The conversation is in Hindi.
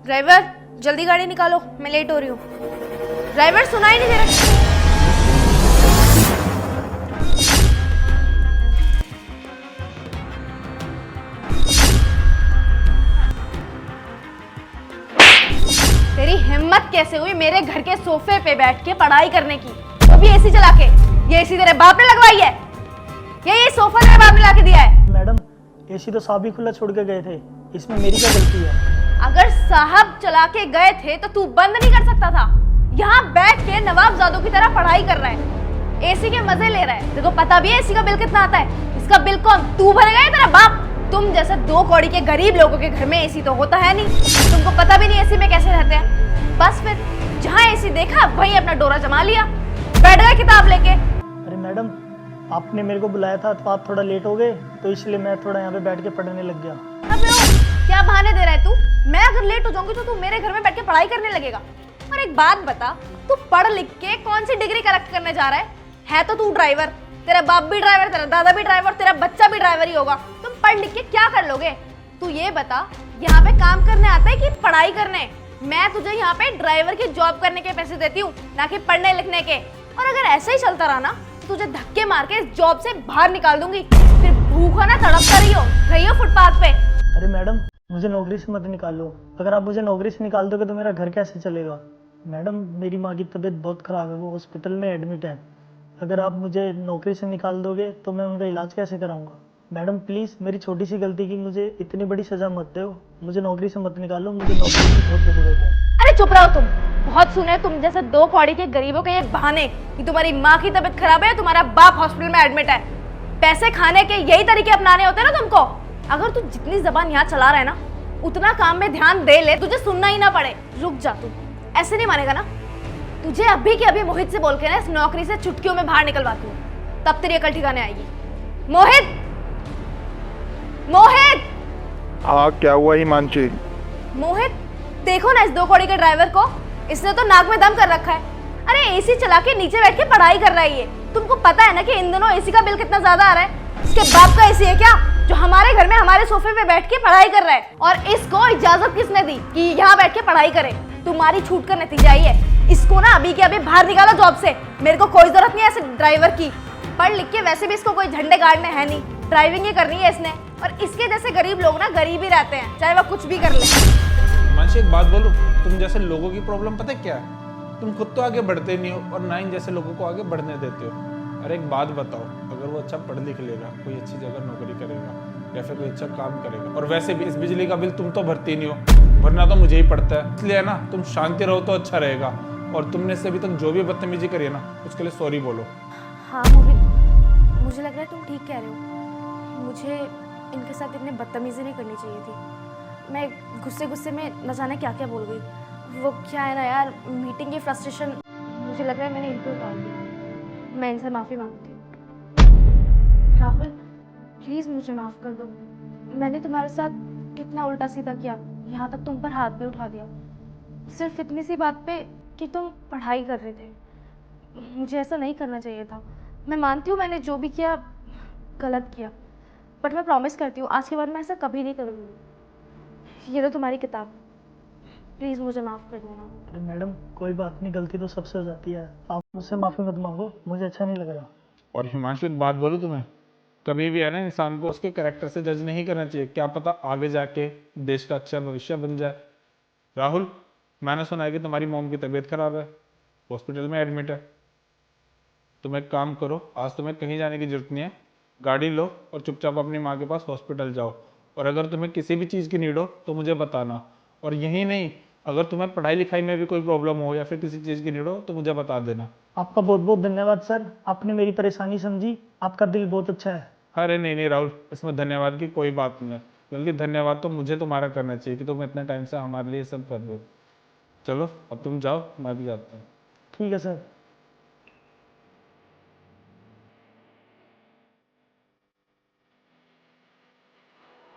ड्राइवर जल्दी गाड़ी निकालो, मैं लेट हो रही हूँ। ड्राइवर सुनाई नहीं दे रहा। तेरी हिम्मत कैसे हुई मेरे घर के सोफे पे बैठ के पढ़ाई करने की, वो भी एसी चला के? ये एसी तेरे बाप ने लगवाई है? ये सोफा तेरे बाप ने ला के दिया है? मैडम एसी तो साहब ही खुला छोड़ के गए थे, इसमें मेरी क्या गलती है? अगर साहब चला के गए थे तो तू बंद नहीं कर सकता था? यहाँ बैठ के नवाबजादों की तरह पढ़ाई कर रहा है, एसी के मजे ले रहा है। देखो पता भी है एसी का बिल कितना आता है? इसका बिल कौन, तू भरेगा या तेरा बाप? तुम जैसे 2 कौड़ी के गरीब लोगों के घर में एसी तो होता है नहीं, तुमको पता भी नहीं एसी में कैसे रहते हैं। बस फिर जहाँ एसी देखा वहीं अपना डोरा जमा लिया, बैठ गए किताब लेके। अरे मैडम आपने मेरे को बुलाया था तो आप थोड़ा लेट हो गए, तो इसलिए मैं थोड़ा यहाँ पे बैठ के पढ़ने लग गया। अबे ओ, क्या बहाने दे रहा है तू? मैं अगर लेट हो जाऊंगी तो तू मेरे घर में बैठ के पढ़ाई करने लगेगा? और एक बात बता, तू पढ़ लिख के कौन सी डिग्री कलेक्ट करने जा रहा है तो तू ड्राइवर, तेरा बाप भी ड्राइवर, तेरा दादा भी ड्राइवर, तेरा बच्चा भी ड्राइवर ही होगा। तुम पढ़ लिख के क्या कर लोगे? तू ये बता, यहाँ पे काम करने आता है कि पढ़ाई करने? मैं तुझे यहाँ पे ड्राइवर की जॉब करने के पैसे देती हूँ, ना कि पढ़ने लिखने के। और अगर ऐसा ही चलता रहा ना, तुझे धक्के मार के इस जॉब से बाहर निकाल दूंगी, फिर भूखा ना तड़पता रही हो फुटपाथ पे। अरे मैडम मुझे नौकरी से मत निकालो, अगर आप मुझे नौकरी से निकाल दोगे तो मेरा घर कैसे चलेगा? मैडम मेरी माँ की तबीयत बहुत ख़राब है, वो हॉस्पिटल में एडमिट है। अगर आप मुझे नौकरी से निकाल दोगे तो मैं उनका इलाज कैसे कराऊंगा? मैडम प्लीज़ मेरी छोटी सी गलती की मुझे इतनी बड़ी सज़ा मत दो, मुझे नौकरी से मत निकालो, मुझे नौकरी की बहुत ज़रूरत है। अरे चुप रहो तुम, बहुत सुने तुम जैसे 2 कौड़ी के गरीबों के ये बहाने कि तुम्हारी माँ की तबीयत खराब है, तुम्हारा बाप हॉस्पिटल में एडमिट है। पैसे खाने के यही तरीके अपनाने होते हैं ना तुमको। अगर तू जितनी जबान यहाँ चला रहा है ना, उतना काम में ध्यान दे ले, तुझे सुनना ही ना पड़े। रुक जा तू, ऐसे नहीं मानेगा ना? तुझे अभी के अभी मोहित से बोल के ना इस नौकरी से चुटकियों में बाहर निकलवाती हूँ, तब तेरी अकल ठिकाने आएगी। मोहित, मोहित! हाँ क्या हुआ हिमांशी? मोहित देखो ना इस 2 कौड़ी के ड्राइवर को, इसने तो नाक में दम कर रखा है। अरे एसी चला के नीचे बैठ के पढ़ाई कर रहा है ये। तुमको पता है ना कि इन दिनों एसी का बिल कितना ज्यादा आ रहा है? इसके बाप का एसी है क्या जो हमारे घर में हमारे सोफे पे बैठ के पढ़ाई कर रहा है? और इसको इजाजत किसने दी कि यहाँ बैठ के पढ़ाई करे? तुम्हारी छूट का नतीजा ही है। इसको ना अभी के अभी बाहर निकालो जॉब से, मेरे को कोई जरूरत नहीं है ऐसे ड्राइवर की। पढ़ लिख के वैसे भी इसको कोई झंडे गाड़ने है नहीं, ड्राइविंग ही करनी है इसने। और इसके जैसे गरीब लोग ना गरीब ही रहते हैं, चाहे वह कुछ भी कर ले। हिमांशी एक बात बोलूं, तुम जैसे लोगों की प्रॉब्लम पता है क्या है? तुम खुद तो आगे बढ़ते नहीं हो और ना इन जैसे लोगों को आगे बढ़ने देते हो। अरे एक बात बताओ, अगर वो अच्छा पढ़ लिख लेगा, कोई अच्छी जगह नौकरी करेगा या फिर कोई अच्छा काम करेगा, और वैसे भी इस बिजली का बिल तुम तो भरती नहीं हो, भरना तो मुझे ही पड़ता है, इसलिए है ना तुम शांति रहो तो अच्छा रहेगा। और तुमने इससे अभी तक जो भी बदतमीजी करी है ना, उसके लिए सॉरी बोलो। हाँ मोहित, मुझे लग रहा है तुम ठीक कह रहे हो। मुझे इनके साथ इतनी बदतमीजी नहीं करनी चाहिए थी। मैं गुस्से में न जाने क्या क्या बोल गई। वो क्या है ना यार, मीटिंग की फ्रस्ट्रेशन मुझे लग रहा है मैंने इन पे उतार दी। मैं इनसे माफ़ी मांगती हूँ। राहुल प्लीज़ मुझे माफ़ कर दो, मैंने तुम्हारे साथ कितना उल्टा सीधा किया, यहाँ तक तुम पर हाथ भी उठा दिया, सिर्फ इतनी सी बात पे कि तुम पढ़ाई कर रहे थे। मुझे ऐसा नहीं करना चाहिए था। मैं मानती हूँ मैंने जो भी किया गलत किया, बट मैं प्रॉमिस करती हूँ आज के बाद मैं ऐसा कभी नहीं करूँगी। ये तो तुम्हारी किताब, प्लीज़ मुझे माफ़ कर देना। अरे मैडम कोई बात नहीं, गलती तो सबसे हो जाती है, आप मुझसे माफ़ी मत मांगो, मुझे अच्छा नहीं लग रहा। और हिमांशु एक बात बोलूं तुम्हें, कभी भी है ना इंसान को उसके कैरेक्टर से जज नहीं करना चाहिए, क्या पता आगे जाके देश का अच्छा भविष्य बन जाए। राहुल मैंने सुना है कि तुम्हारी मॉम की तबीयत खराब है, हॉस्पिटल में एडमिट है। तुम एक काम करो, आज तुम्हें कहीं जाने की जरूरत नहीं है, गाड़ी लो और चुपचाप अपनी माँ के पास हॉस्पिटल जाओ। और अगर तुम्हें किसी भी चीज़ की नीड हो तो मुझे बताना। और यही नहीं, अगर तुम्हें पढ़ाई लिखाई में भी कोई प्रॉब्लम हो या फिर किसी चीज़ की नीड हो तो मुझे बता देना। आपका बहुत बहुत धन्यवाद सर, आपने मेरी परेशानी समझी, आपका दिल बहुत अच्छा है। अरे नहीं राहुल, इसमें धन्यवाद की कोई बात नहीं है, बल्कि धन्यवाद तो मुझे तुम्हारा करना चाहिए कि तुम इतने टाइम से हमारे लिए सब कर रहे हो। चलो अब तुम जाओ, मैं भी जाता हूँ। ठीक है सर।